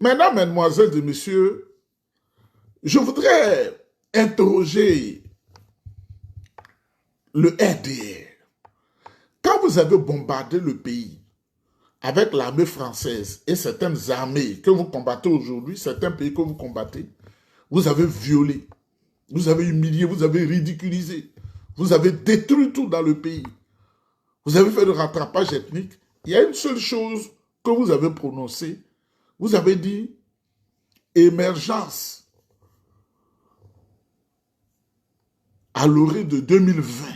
Maintenant, mesdemoiselles et messieurs, je voudrais interroger le RDR. Quand vous avez bombardé le pays avec l'armée française et certaines armées que vous combattez aujourd'hui, certains pays que vous combattez, vous avez violé, vous avez humilié, vous avez ridiculisé, vous avez détruit tout dans le pays. Vous avez fait le rattrapage ethnique. Il y a une seule chose que vous avez prononcée. Vous avez dit émergence à l'orée de 2020.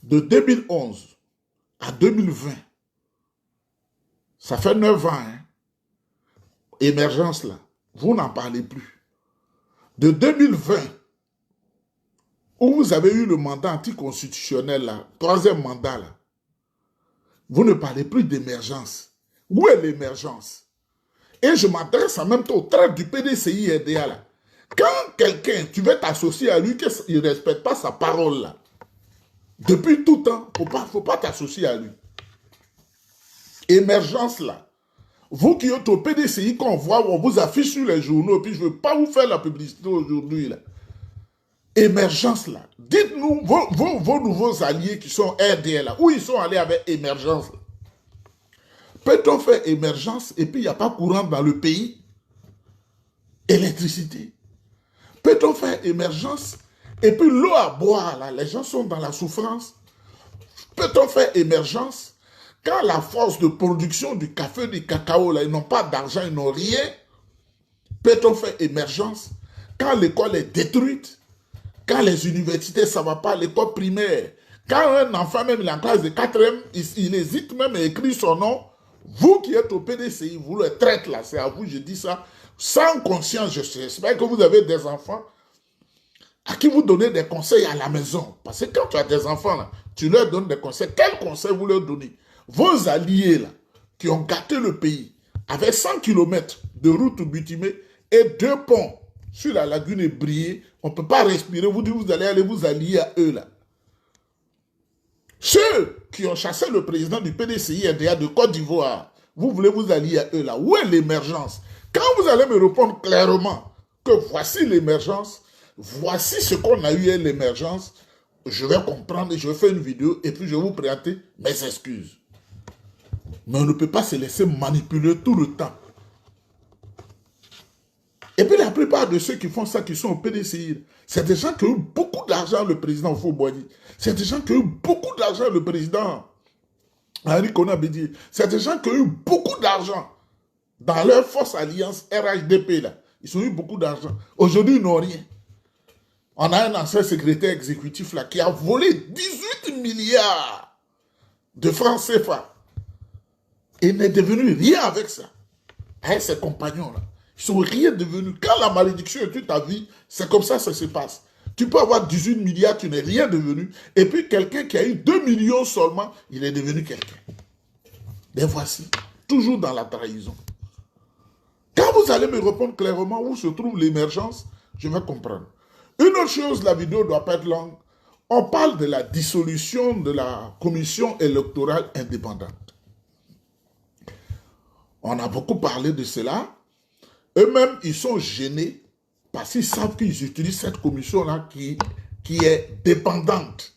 De 2011 à 2020. Ça fait 9 ans, hein. Émergence là. Vous n'en parlez plus. De 2020, où vous avez eu le mandat anticonstitutionnel là, troisième mandat là, vous ne parlez plus d'émergence. Où est l'émergence? Et je m'adresse en même temps au traite du PDCI-RDA là. Quand quelqu'un, tu veux t'associer à lui, qu'il ne respecte pas sa parole là, depuis tout temps, il ne faut pas t'associer à lui. Émergence là. Vous qui êtes au PDCI, qu'on voit, on vous affiche sur les journaux, et puis je ne veux pas vous faire la publicité aujourd'hui là. Émergence là. Dites-nous vos nouveaux alliés qui sont RDL là, où ils sont allés avec émergence. Peut-on faire émergence et puis il n'y a pas courant dans le pays? Électricité. Peut-on faire émergence et puis l'eau à boire là, les gens sont dans la souffrance? Peut-on faire émergence quand la force de production du café, du cacao là, ils n'ont pas d'argent, ils n'ont rien? Peut-on faire émergence quand l'école est détruite? Quand les universités, ça ne va pas, l'école primaire, quand un enfant, même il est en classe de 4e, il hésite même à écrire son nom, vous qui êtes au PDCI, vous le traitez là, c'est à vous, je dis ça, sans conscience, j'espère que vous avez des enfants à qui vous donnez des conseils à la maison. Parce que quand tu as des enfants là, tu leur donnes des conseils. Quels conseils vous leur donnez? Vos alliés là, qui ont gâté le pays, avec 100 km de route bitumée et 2 ponts sur la lagune Ébriée, on ne peut pas respirer. Vous dites, vous allez aller vous allier à eux là. Ceux qui ont chassé le président du PDCI-RDA de Côte d'Ivoire, vous voulez vous allier à eux là. Où est l'émergence? Quand vous allez me répondre clairement que voici l'émergence, voici ce qu'on a eu à l'émergence, je vais comprendre et je vais faire une vidéo et puis je vais vous présenter mes excuses. Mais on ne peut pas se laisser manipuler tout le temps. Et puis la plupart de ceux qui font ça, qui sont au PDCI, c'est des gens qui ont eu beaucoup d'argent, le président Fouboigny. C'est des gens qui ont eu beaucoup d'argent, le président Henri Konabedi. C'est des gens qui ont eu beaucoup d'argent dans leur force alliance RHDP. Là. Ils ont eu beaucoup d'argent. Aujourd'hui, ils n'ont rien. On a un ancien secrétaire exécutif là, qui a volé 18 milliards de francs CFA. Et n'est devenu rien avec ça. Avec ses compagnons là. Ils sont rien devenus. Quand la malédiction est toute ta vie, c'est comme ça que ça se passe. Tu peux avoir 18 milliards, tu n'es rien devenu. Et puis quelqu'un qui a eu 2 millions seulement, il est devenu quelqu'un. Mais voici, toujours dans la trahison. Quand vous allez me répondre clairement où se trouve l'émergence, je vais comprendre. Une autre chose, la vidéo ne doit pas être longue. On parle de la dissolution de la commission électorale indépendante. On a beaucoup parlé de cela. Eux-mêmes, ils sont gênés parce qu'ils savent qu'ils utilisent cette commission-là qui est dépendante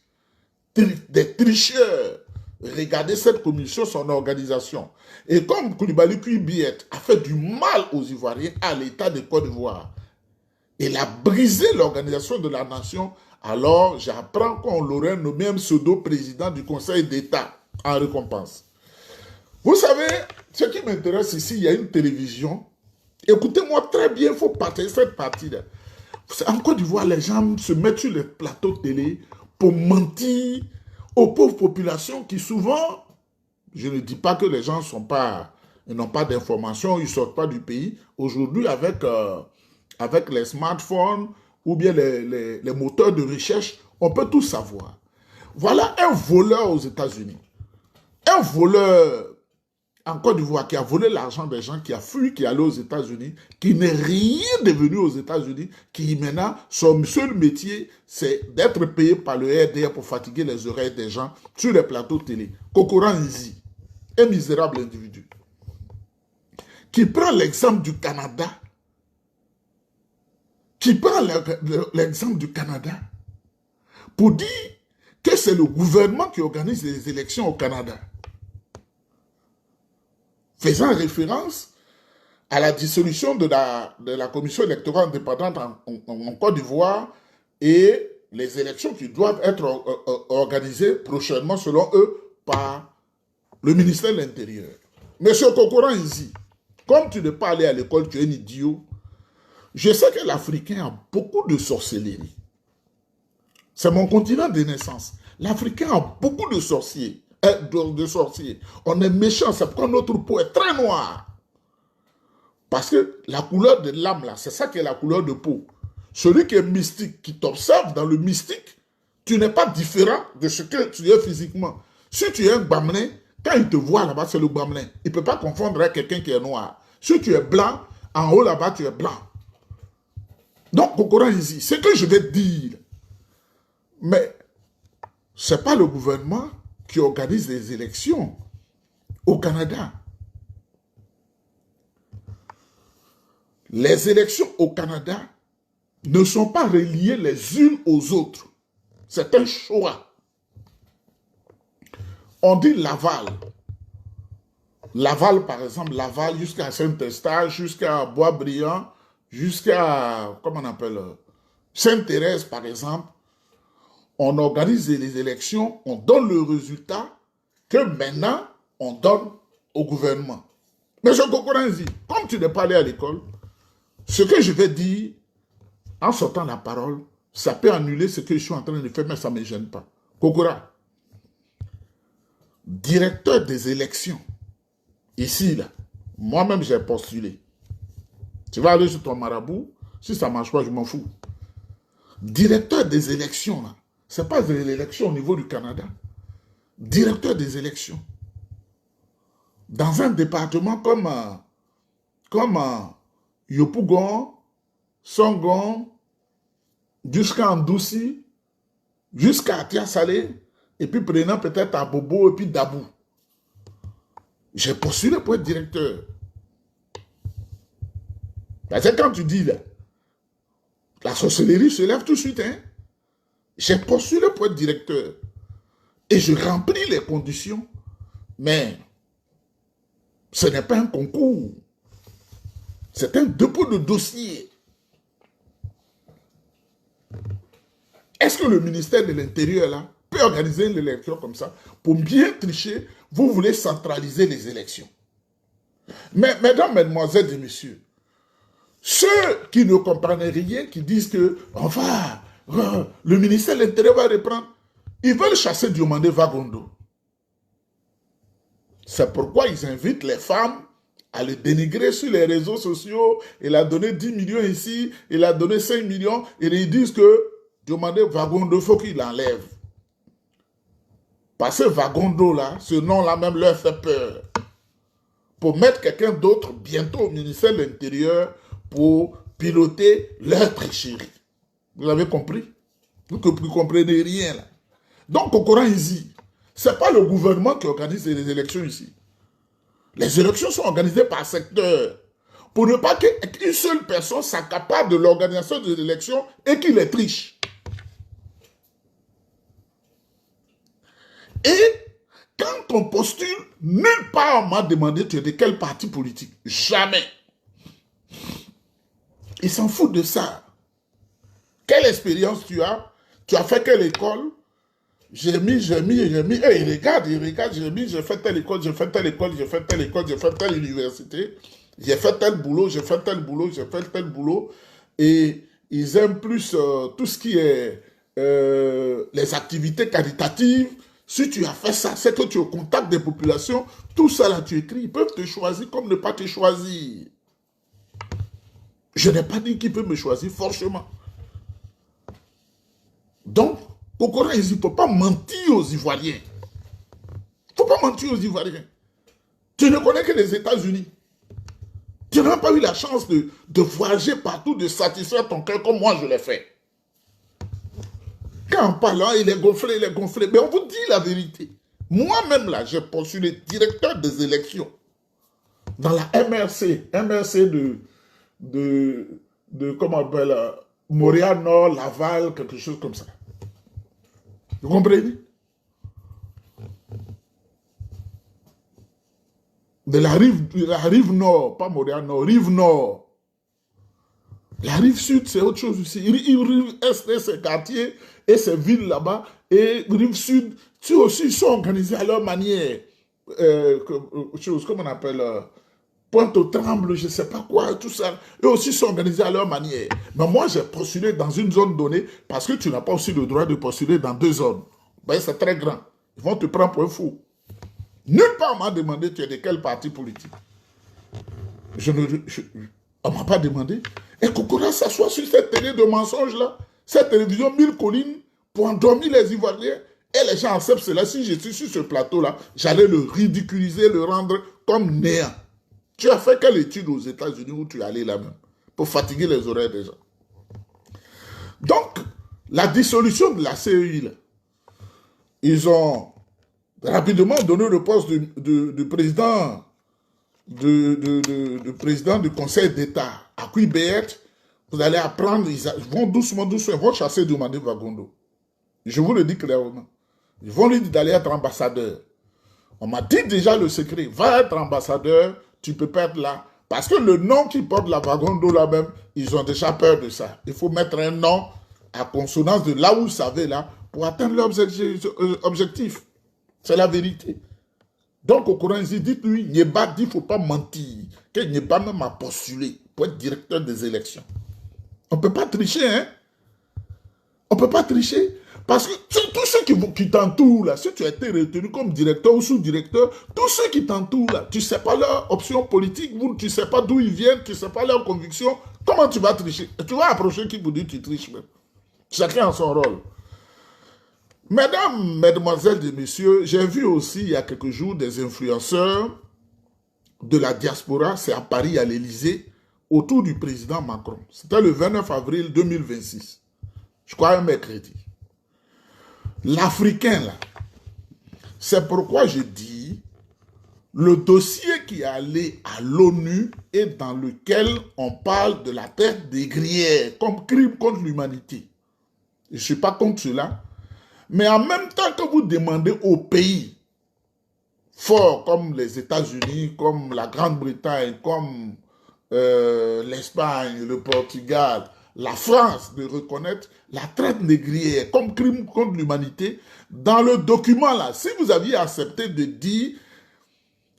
des tricheurs. Regardez cette commission, son organisation. Et comme Koulibaly Kouibiet a fait du mal aux Ivoiriens, à l'État de Côte d'Ivoire, il a brisé l'organisation de la nation, alors j'apprends qu'on l'aurait nommé un pseudo-président du Conseil d'État en récompense. Vous savez, ce qui m'intéresse ici, il y a une télévision. Écoutez-moi très bien, il faut partager cette partie-là. En Côte d'Ivoire, les gens se mettent sur les plateaux de télé pour mentir aux pauvres populations qui souvent, je ne dis pas que les gens n'ont pas d'informations, ils ne sortent pas du pays. Aujourd'hui, avec les smartphones ou bien les moteurs de recherche, on peut tout savoir. Voilà un voleur aux États-Unis. Un voleur en Côte d'Ivoire qui a volé l'argent des gens, qui a fui, qui est allé aux États-Unis, qui n'est rien devenu aux États-Unis, qui maintenant, son seul métier, c'est d'être payé par le RDR pour fatiguer les oreilles des gens sur les plateaux télé. Kokoran Nzi, un misérable individu. qui prend l'exemple du Canada, pour dire que c'est le gouvernement qui organise les élections au Canada, faisant référence à la dissolution de la commission électorale indépendante en Côte d'Ivoire et les élections qui doivent être organisées prochainement, selon eux, par le ministère de l'Intérieur. Monsieur Kokoran ici, comme tu n'es pas allé à l'école, tu es un idiot. Je sais que l'Africain a beaucoup de sorcellerie. C'est mon continent de naissance. L'Africain a beaucoup de sorciers. On est méchant, c'est pourquoi notre peau est très noire. Parce que la couleur de l'âme, là, c'est ça qui est la couleur de peau. Celui qui est mystique, qui t'observe dans le mystique, tu n'es pas différent de ce que tu es physiquement. Si tu es un Gbamlin, quand il te voit là-bas, c'est le Gbamlin. Il ne peut pas confondre avec quelqu'un qui est noir. Si tu es blanc, en haut là-bas, tu es blanc. Donc, Kokoran ici, ce que je vais te dire, mais ce n'est pas le gouvernement qui organise les élections au Canada. Les élections au Canada ne sont pas reliées les unes aux autres. C'est un choix. On dit Laval. Laval, par exemple, Laval jusqu'à Saint-Eustache, jusqu'à Boisbriand, jusqu'à, comment on appelle, Sainte-Thérèse, par exemple. On organise les élections, on donne le résultat que maintenant, on donne au gouvernement. Mais je comprends ici, comme tu n'es pas allé à l'école, ce que je vais dire, en sortant la parole, ça peut annuler ce que je suis en train de faire, mais ça ne me gêne pas. Kokora, directeur des élections, ici, là, moi-même j'ai postulé. Tu vas aller sur ton marabout, si ça ne marche pas, je m'en fous. Directeur des élections, là, ce n'est pas l'élection au niveau du Canada. Directeur des élections. Dans un département comme Yopougon, Songon, jusqu'à Ndouci, jusqu'à Atia Salé, et puis prenant peut-être à Bobo et puis Dabou. J'ai postulé pour être directeur. Parce que quand tu dis là, la sorcellerie se lève tout de suite. Hein? J'ai postulé pour être directeur. Et je remplis les conditions. Mais ce n'est pas un concours. C'est un dépôt de dossier. Est-ce que le ministère de l'Intérieur là peut organiser une élection comme ça? Pour bien tricher, vous voulez centraliser les élections. Mais, mesdames, mesdemoiselles et messieurs, ceux qui ne comprennent rien, qui disent que le ministère de l'Intérieur va reprendre, ils veulent chasser Diomandé Vagondo. C'est pourquoi ils invitent les femmes à le dénigrer sur les réseaux sociaux. Il a donné 10 millions ici, il a donné 5 millions, et ils disent que Diomandé Vagondo, il faut qu'il l'enlève. Parce que Vagondo, là, ce nom-là même leur fait peur. Pour mettre quelqu'un d'autre bientôt au ministère de l'Intérieur pour piloter leur tricherie. Vous avez compris? Vous ne comprenez rien là. Donc, au Coran ici, ce n'est pas le gouvernement qui organise les élections ici. Les élections sont organisées par secteur. Pour ne pas qu'une seule personne s'accapare de l'organisation des élections et qu'il les triche. Et quand on postule, nulle part on m'a demandé tu es de quel parti politique. Jamais. Ils s'en foutent de ça. Quelle expérience tu as? Tu as fait quelle école? J'ai mis. Hey, regarde, j'ai fait telle école, j'ai fait telle école, j'ai fait telle école, j'ai fait telle université. J'ai fait tel boulot, j'ai fait tel boulot, j'ai fait tel boulot. Et ils aiment plus tout ce qui est les activités caritatives. Si tu as fait ça, c'est que tu es au contact des populations. Tout ça là, tu écris. Ils peuvent te choisir comme ne pas te choisir. Je n'ai pas dit qu'ils peuvent me choisir forcément. Donc, au Coran, il ne faut pas mentir aux Ivoiriens. Il ne faut pas mentir aux Ivoiriens. Tu ne connais que les États-Unis. Tu n'as pas eu la chance de voyager partout, de satisfaire ton cœur comme moi je l'ai fait. Quand en parlant, il est gonflé, il est gonflé. Mais on vous dit la vérité. Moi-même, là, j'ai postulé directeur des élections dans la MRC comment on appelle, Montréal Nord, Laval, quelque chose comme ça. Vous comprenez? De la rive nord, pas Montréal Nord, rive nord. La rive sud, c'est autre chose aussi. Rive est, c'est quartiers et ces villes là-bas. Et rive sud, tu aussi, ils sont organisés à leur manière. Comment on appelle Pointe-aux-Trembles, je ne sais pas quoi, tout ça. Eux aussi sont organisés à leur manière. Mais moi, j'ai postulé dans une zone donnée parce que tu n'as pas aussi le droit de postuler dans 2 zones. Ben, c'est très grand. Ils vont te prendre pour un fou. Nulle part on m'a demandé tu es de quel parti politique. On ne m'a pas demandé. Et Kokora s'assoit sur cette télé de mensonges-là, cette télévision 1000 collines, pour endormir les Ivoiriens. Et les gens acceptent cela. Si je suis sur ce plateau-là, j'allais le ridiculiser, le rendre comme néant. Tu as fait quelle étude aux États-Unis où tu es allé là-même pour fatiguer les oreilles des gens? Donc, la dissolution de la CEI, là, ils ont rapidement donné le poste du président président du Conseil d'État à Quibert. Vous allez apprendre, ils vont doucement, doucement, ils vont chasser Dumani Vagondo. Je vous le dis clairement. Ils vont lui dire d'aller être ambassadeur. On m'a dit déjà le secret. Va être ambassadeur, tu peux pas être là. Parce que le nom qui porte la Vagondo là-même, ils ont déjà peur de ça. Il faut mettre un nom à consonance de là où vous savez là, pour atteindre l'objectif. C'est la vérité. Donc, au Coran, dites-lui, Nyeba dit, il ne faut pas mentir, que Nyeba même a postulé pour être directeur des élections. On ne peut pas tricher, hein? On ne peut pas tricher. Parce que tous ceux qui t'entourent, là, si tu as été retenu comme directeur ou sous-directeur, tous ceux qui t'entourent, là, tu ne sais pas leur option politique, tu ne sais pas d'où ils viennent, tu ne sais pas leur conviction, comment tu vas tricher? Tu vas approcher qui vous dit que tu triches même. Chacun a son rôle. Mesdames, mesdemoiselles et messieurs, j'ai vu aussi il y a quelques jours des influenceurs de la diaspora, c'est à Paris, à l'Élysée, autour du président Macron. C'était le 29 avril 2026. Je crois un mercredi. L'Africain, là, c'est pourquoi je dis, le dossier qui est allé à l'ONU et dans lequel on parle de la traite des négrières comme crime contre l'humanité. Je ne suis pas contre cela. Mais en même temps que vous demandez aux pays forts comme les États-Unis, comme la Grande-Bretagne, comme l'Espagne, le Portugal, la France de reconnaître la traite négrière comme crime contre l'humanité, dans le document là, si vous aviez accepté de dire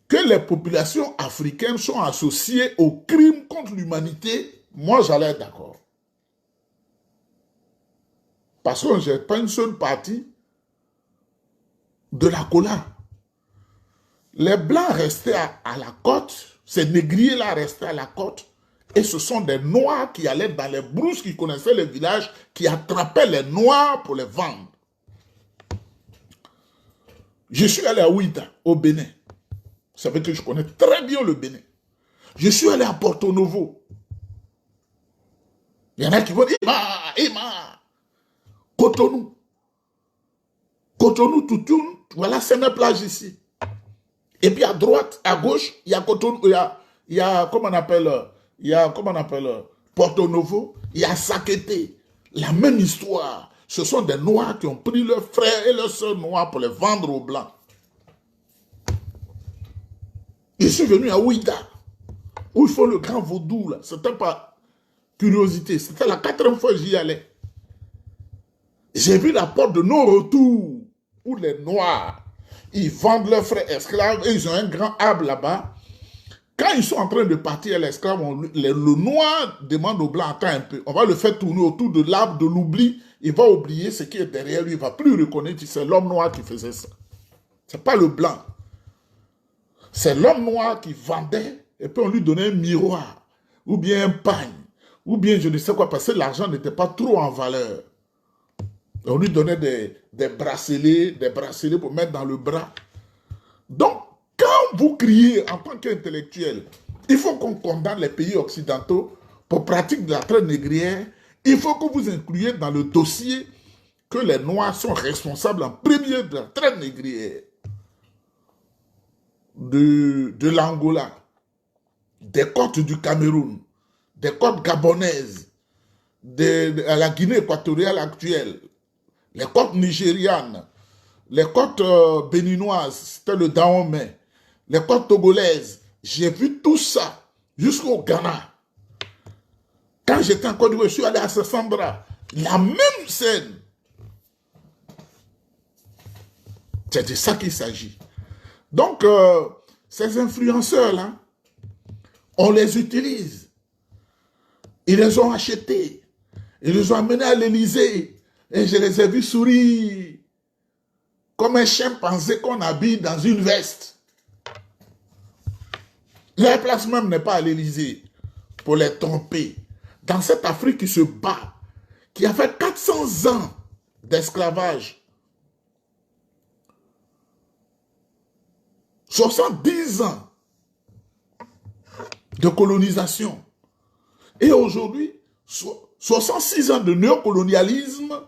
que les populations africaines sont associées au crime contre l'humanité, moi j'allais être d'accord. Parce que je n'ai pas une seule partie de la cola. Les Blancs restaient à la côte, ces négriers-là restaient à la côte, et ce sont des Noirs qui allaient dans les brousses, qui connaissaient les villages, qui attrapaient les Noirs pour les vendre. Je suis allé à Ouida, au Bénin. Vous savez que je connais très bien le Bénin. Je suis allé à Porto Novo. Il y en a qui vont dire, Ima, Cotonou. Cotonou, Toutoun, voilà, c'est mes plages ici. Et puis à droite, à gauche, il y a Cotonou, il y a comment on appelle, Porto Novo, il y a Sakété. La même histoire. Ce sont des Noirs qui ont pris leurs frères et leurs sœurs noirs pour les vendre aux Blancs. Je suis venu à Ouida, où ils font le grand vaudou, là. C'était pas curiosité, c'était la 4e fois que j'y allais. J'ai vu la porte de non-retour, où les Noirs, ils vendent leurs frères esclaves, et ils ont un grand arbre là-bas. Quand ils sont en train de partir, l'esclave, le Noir demande au Blanc, attends un peu, on va le faire tourner autour de l'arbre de l'oubli, il va oublier ce qui est derrière lui, il ne va plus reconnaître, c'est l'homme noir qui faisait ça. Ce n'est pas le Blanc. C'est l'homme noir qui vendait, et puis on lui donnait un miroir, ou bien un pagne, ou bien je ne sais quoi, parce que l'argent n'était pas trop en valeur. On lui donnait des bracelets pour mettre dans le bras. Donc, quand vous criez en tant qu'intellectuel, il faut qu'on condamne les pays occidentaux pour pratique de la traite négrière, il faut que vous incluiez dans le dossier que les Noirs sont responsables en premier de la traite négrière de l'Angola. des côtes du Cameroun, des côtes gabonaises, de la Guinée équatoriale actuelle, les côtes nigérianes, les côtes béninoises, c'était le Dahomey, les côtes togolaises. J'ai vu tout ça jusqu'au Ghana. Quand j'étais en Côte d'Ivoire, je suis allé à Sassambra. La même scène. C'est de ça qu'il s'agit. Donc, ces influenceurs-là, on les utilise. Ils les ont achetés. Ils les ont amenés à l'Élysée. Et je les ai vus sourire comme un chimpanzé qu'on habille dans une veste. Leur place même n'est pas à l'Élysée pour les tromper. Dans cette Afrique qui se bat, qui a fait 400 ans d'esclavage, 70 ans de colonisation, et aujourd'hui, 66 ans de néocolonialisme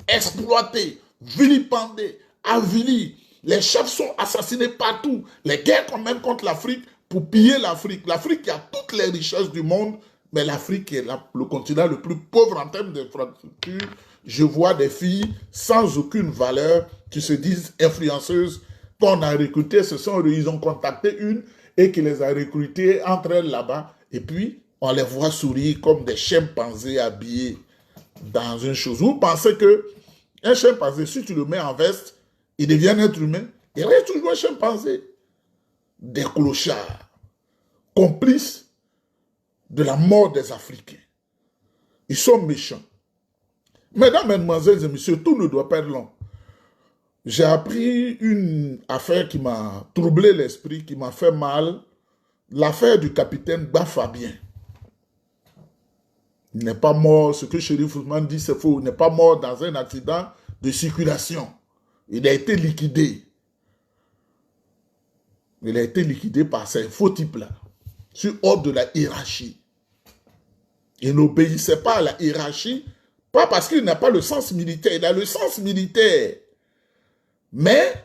exploité, vilipendé, avili. Les chefs sont assassinés partout. Les guerres qu'on mène contre l'Afrique pour piller l'Afrique. L'Afrique qui a toutes les richesses du monde, mais l'Afrique est le continent le plus pauvre en termes d'infrastructures. Je vois des filles sans aucune valeur qui se disent influenceuses qu'on a recrutées. Ils ont contacté une et qui les a recrutées entre elles là-bas. Et puis, on les voit sourire comme des chimpanzés habillés dans une chose. Vous pensez que un chimpanzé, si tu le mets en veste, il devient un être humain, il reste toujours un chimpanzé. Des clochards, complices de la mort des Africains. Ils sont méchants. Mesdames, mesdemoiselles et messieurs, tout ne doit pas être long. J'ai appris une affaire qui m'a troublé l'esprit, qui m'a fait mal. L'affaire du capitaine Bafabien. Il n'est pas mort, ce que Chérif Ousmane dit, c'est faux. Il n'est pas mort dans un accident de circulation. Il a été liquidé. Il a été liquidé par ces faux types-là, sur ordre de la hiérarchie. Il n'obéissait pas à la hiérarchie, pas parce qu'il n'a pas le sens militaire. Il a le sens militaire. Mais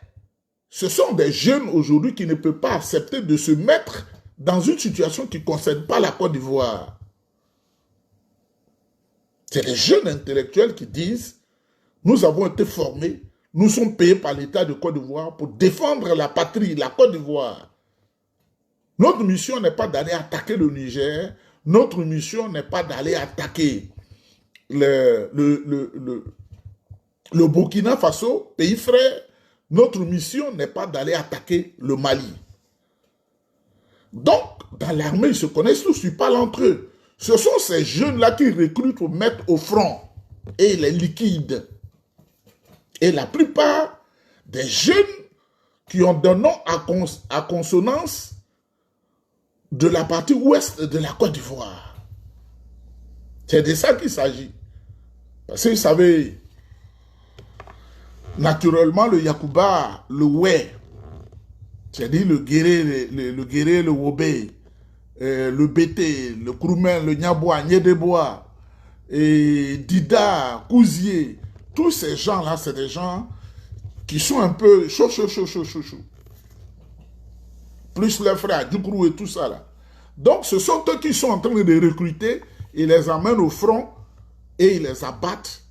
ce sont des jeunes aujourd'hui qui ne peuvent pas accepter de se mettre dans une situation qui ne concerne pas la Côte d'Ivoire. C'est les jeunes intellectuels qui disent « Nous avons été formés, nous sommes payés par l'État de Côte d'Ivoire pour défendre la patrie, la Côte d'Ivoire. Notre mission n'est pas d'aller attaquer le Niger, notre mission n'est pas d'aller attaquer le Burkina Faso, pays frère. Notre mission n'est pas d'aller attaquer le Mali. » Donc, dans l'armée, ils se connaissent tous, ils parlent entre eux. Ce sont ces jeunes-là qui recrutent pour mettre au front et les liquident. Et la plupart des jeunes qui ont des noms à consonance de la partie ouest de la Côte d'Ivoire. C'est de ça qu'il s'agit. Parce que vous savez, naturellement, le Yakuba, le Oué, c'est-à-dire le Guéré, le Wobé, le Bété, le Kroumen, le Niabois, Niedebois, et Dida, Kouzier, tous ces gens-là, c'est des gens qui sont un peu chaud. Plus leurs frères, Djoukrou et tout ça là. Donc, ce sont eux qui sont en train de les recruter, ils les amènent au front et ils les abattent.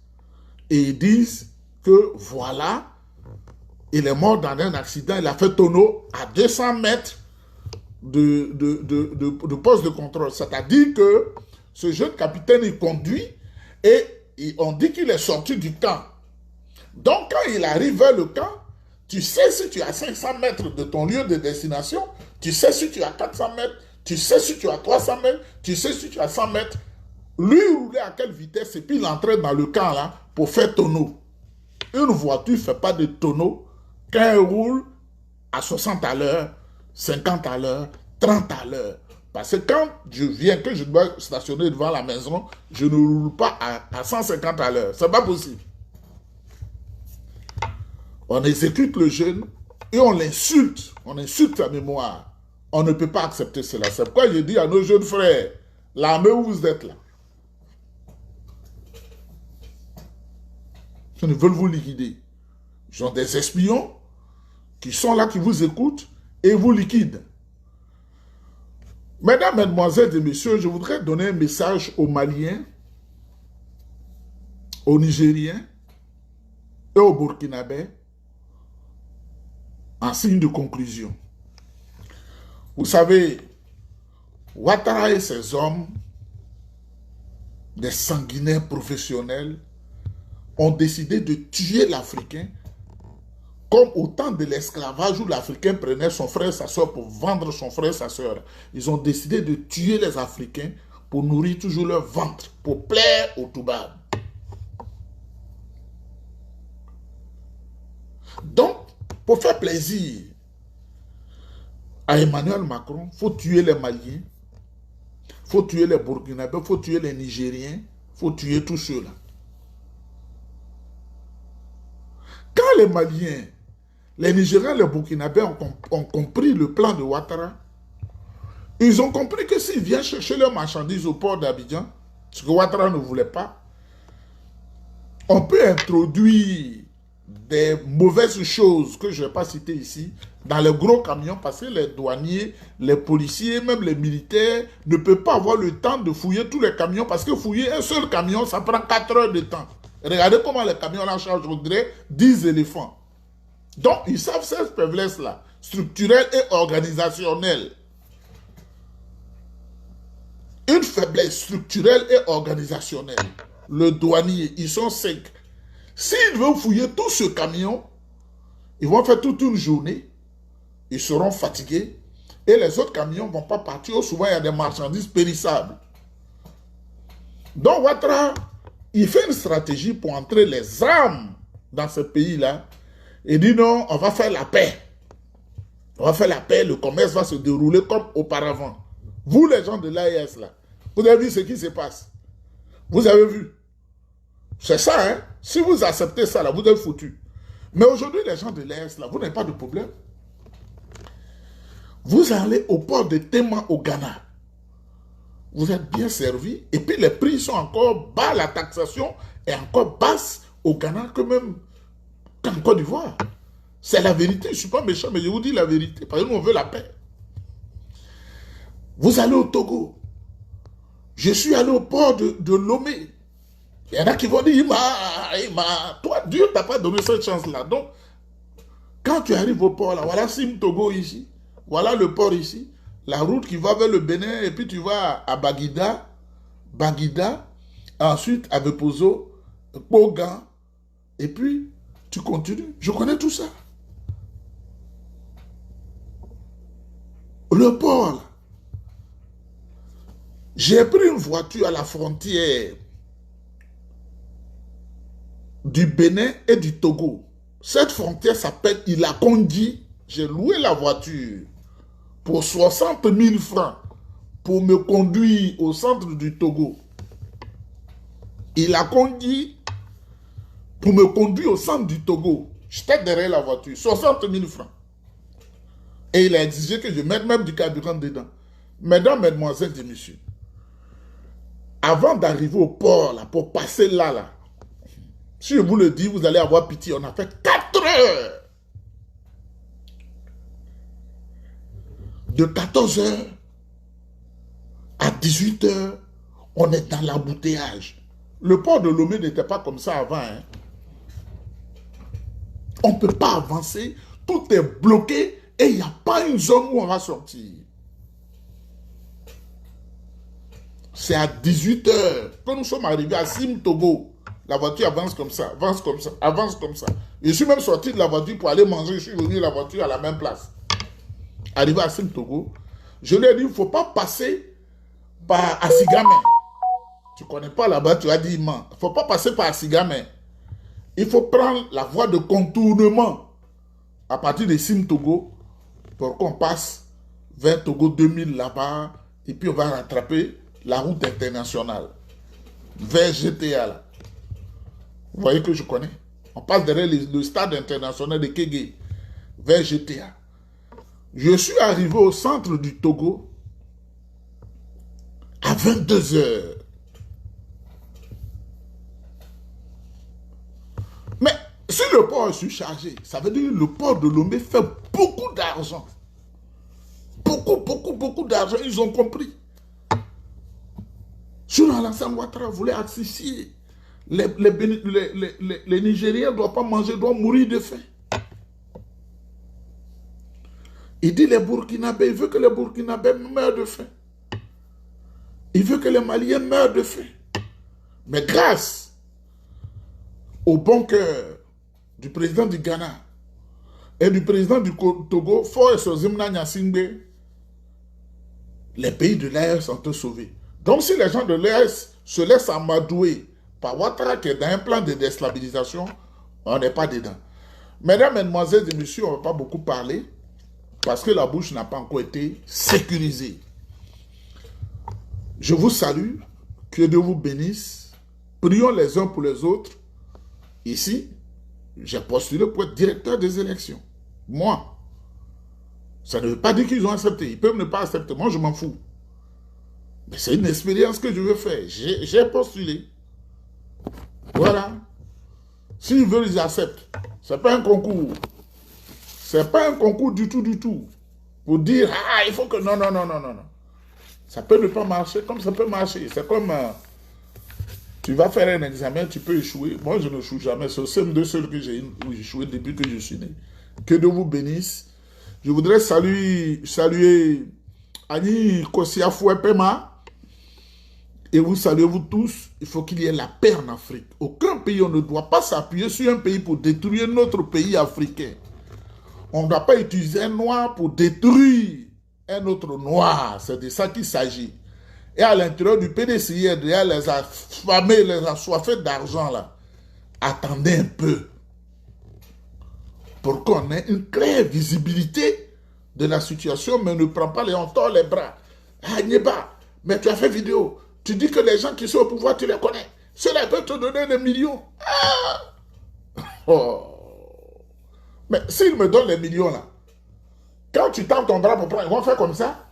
Et ils disent que voilà, il est mort dans un accident, il a fait tonneau à 200 mètres de poste de contrôle. C'est-à-dire que ce jeune capitaine, il conduit et on dit qu'il est sorti du camp. Donc, quand il arrive vers le camp, tu sais si tu as 500 mètres de ton lieu de destination, tu sais si tu as 400 mètres, tu sais si tu as 300 mètres, tu sais si tu as 100 mètres. Lui, il roulait à quelle vitesse et puis il entrait dans le camp là pour faire tonneau. Une voiture ne fait pas de tonneau quand elle roule à 60 à l'heure, 50 à l'heure, 30 à l'heure. Parce que quand je viens, que je dois stationner devant la maison, je ne roule pas à 150 à l'heure. Ce n'est pas possible. On exécute le jeune et on l'insulte. On insulte sa mémoire. On ne peut pas accepter cela. C'est pourquoi je dis à nos jeunes frères, l'armée où vous êtes là, ils veulent vous liquider. Ils ont des espions qui sont là, qui vous écoutent et vous liquident. Mesdames, Mesdemoiselles et Messieurs, je voudrais donner un message aux Maliens, aux Nigériens et aux Burkinabés en signe de conclusion. Vous savez, Ouattara et ses hommes, des sanguinaires professionnels, ont décidé de tuer l'Africain comme au temps de l'esclavage où l'Africain prenait son frère et sa soeur pour vendre son frère et sa soeur. Ils ont décidé de tuer les Africains pour nourrir toujours leur ventre, pour plaire aux Toubabs. Donc, pour faire plaisir à Emmanuel Macron, il faut tuer les Maliens, il faut tuer les Burkinabés, il faut tuer les Nigériens, il faut tuer tous ceux-là. Quand les Maliens, les Nigériens, les Burkinabés ont compris le plan de Ouattara, ils ont compris que s'ils viennent chercher leurs marchandises au port d'Abidjan, ce que Ouattara ne voulait pas, on peut introduire des mauvaises choses que je ne vais pas citer ici dans les gros camions parce que les douaniers, les policiers, même les militaires ne peuvent pas avoir le temps de fouiller tous les camions parce que fouiller un seul camion, ça prend 4 heures de temps. Regardez comment les camions en charge, on dirait 10 éléphants. Donc, ils savent cette faiblesse-là, structurelle et organisationnelle. Une faiblesse structurelle et organisationnelle. Le douanier, ils sont 5. S'ils veulent fouiller tout ce camion, ils vont faire toute une journée, ils seront fatigués, et les autres camions ne vont pas partir. Souvent, il y a des marchandises périssables. Donc, Ouattara, il fait une stratégie pour entrer les armes dans ce pays-là, et dit non, on va faire la paix. On va faire la paix, le commerce va se dérouler comme auparavant. Vous, les gens de l'AES, là, vous avez vu ce qui se passe. Vous avez vu. C'est ça, hein. Si vous acceptez ça, là, vous êtes foutus. Mais aujourd'hui, les gens de l'AES, là, vous n'avez pas de problème. Vous allez au port de Tema au Ghana. Vous êtes bien servis. Et puis, les prix sont encore bas, la taxation est encore basse au Ghana que même en Côte d'Ivoire. C'est la vérité. Je ne suis pas méchant, mais je vous dis la vérité. Parce que nous, on veut la paix. Vous allez au Togo. Je suis allé au port de Lomé. Il y en a qui vont dire, Ima, toi, Dieu ne t'a pas donné cette chance-là. Donc, quand tu arrives au port, là, voilà Sim Togo ici. Voilà le port ici. La route qui va vers le Bénin, et puis tu vas à Baguida, ensuite à Bepozo, Bogan, et puis tu continues. Je connais tout ça. Le port, là. J'ai pris une voiture à la frontière du Bénin et du Togo. Cette frontière s'appelle Ilakondi. J'ai loué la voiture pour 60 000 francs pour me conduire au centre du Togo. Ilakondi pour me conduire au centre du Togo. J'étais derrière la voiture, 60 000 francs. Et il a exigé que je mette même du carburant dedans. Mesdames, Mesdemoiselles et Messieurs, avant d'arriver au port, là, pour passer là, si je vous le dis, vous allez avoir pitié. On a fait 4 heures. De 14 heures à 18 heures, on est dans l'embouteillage. Le port de Lomé n'était pas comme ça avant. Hein. On ne peut pas avancer. Tout est bloqué et il n'y a pas une zone où on va sortir. C'est à 18 heures que nous sommes arrivés à Sim Togo. La voiture avance comme ça, avance comme ça, avance comme ça. Je suis même sorti de la voiture pour aller manger. Je suis venu la voiture à la même place. Arrivé à Sim Togo, je lui ai dit, il ne faut pas passer par Asigame. Tu ne connais pas là-bas, tu as dit, il ne faut pas passer par Asigame. Il faut prendre la voie de contournement à partir de Sim Togo pour qu'on passe vers Togo 2000 là-bas et puis on va rattraper la route internationale vers GTA là. Vous voyez que je connais. On passe derrière le stade international de Kégué vers GTA. Je suis arrivé au centre du Togo à 22 heures. Mais si le port est surchargé, ça veut dire que le port de Lomé fait beaucoup d'argent. Beaucoup beaucoup d'argent. Ils ont compris. Sur Alassane Ouattara voulait asphyxier. Les Nigériens ne doivent pas manger, doivent mourir de faim. Il dit les Burkinabés, il veut que les Burkinabés meurent de faim. Il veut que les Maliens meurent de faim. Mais grâce au bon cœur du président du Ghana et du président du Togo, les pays de l'AES sont sauvés. Donc si les gens de l'AES se laissent amadouer par Ouattara qui est dans un plan de déstabilisation, on n'est pas dedans. Mesdames, Mesdemoiselles et Messieurs, on ne va pas beaucoup parler parce que la bouche n'a pas encore été sécurisée. Je vous salue, que Dieu vous bénisse. Prions les uns pour les autres. Ici, j'ai postulé pour être directeur des élections. Moi. Ça ne veut pas dire qu'ils ont accepté. Ils peuvent ne pas accepter. Moi, je m'en fous. Mais c'est une expérience que je veux faire. J'ai postulé. Voilà. S'ils veulent, ils acceptent. Ce n'est pas un concours. Ce n'est pas un concours du tout. Pour dire, ah, il faut que... Non. Ça peut ne pas marcher comme ça peut marcher. C'est comme... tu vas faire un examen, tu peux échouer. Moi, je n'échoue jamais. C'est le CM2 seul que j'ai échoué depuis que je suis né. Que Dieu vous bénisse. Je voudrais saluer Annie Kossiafouepema. Et vous saluez vous tous. Il faut qu'il y ait la paix en Afrique. Aucun pays, on ne doit pas s'appuyer sur un pays pour détruire notre pays africain. On ne doit pas utiliser un noir pour détruire un autre noir. C'est de ça qu'il s'agit. Et à l'intérieur du PDCI, derrière les affamés, les assoiffés d'argent là, attendez un peu. Pour qu'on ait une claire visibilité de la situation, mais ne prends pas les tord les bras. Ah, Nieba, mais tu as fait vidéo. Tu dis que les gens qui sont au pouvoir, tu les connais. Cela peut te donner des millions. Ah! Oh. Mais s'ils me donnent les millions là, quand tu tends ton bras pour prendre, ils vont faire comme ça.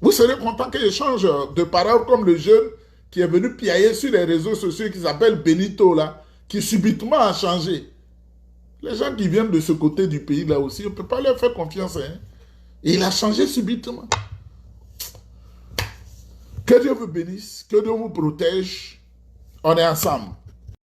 Vous serez content qu'ils échangent de paroles comme le jeune qui est venu piailler sur les réseaux sociaux qui s'appelle Benito là, qui subitement a changé. Les gens qui viennent de ce côté du pays là aussi, on ne peut pas leur faire confiance. Hein. Et il a changé subitement. Que Dieu vous bénisse, que Dieu vous protège. On est ensemble.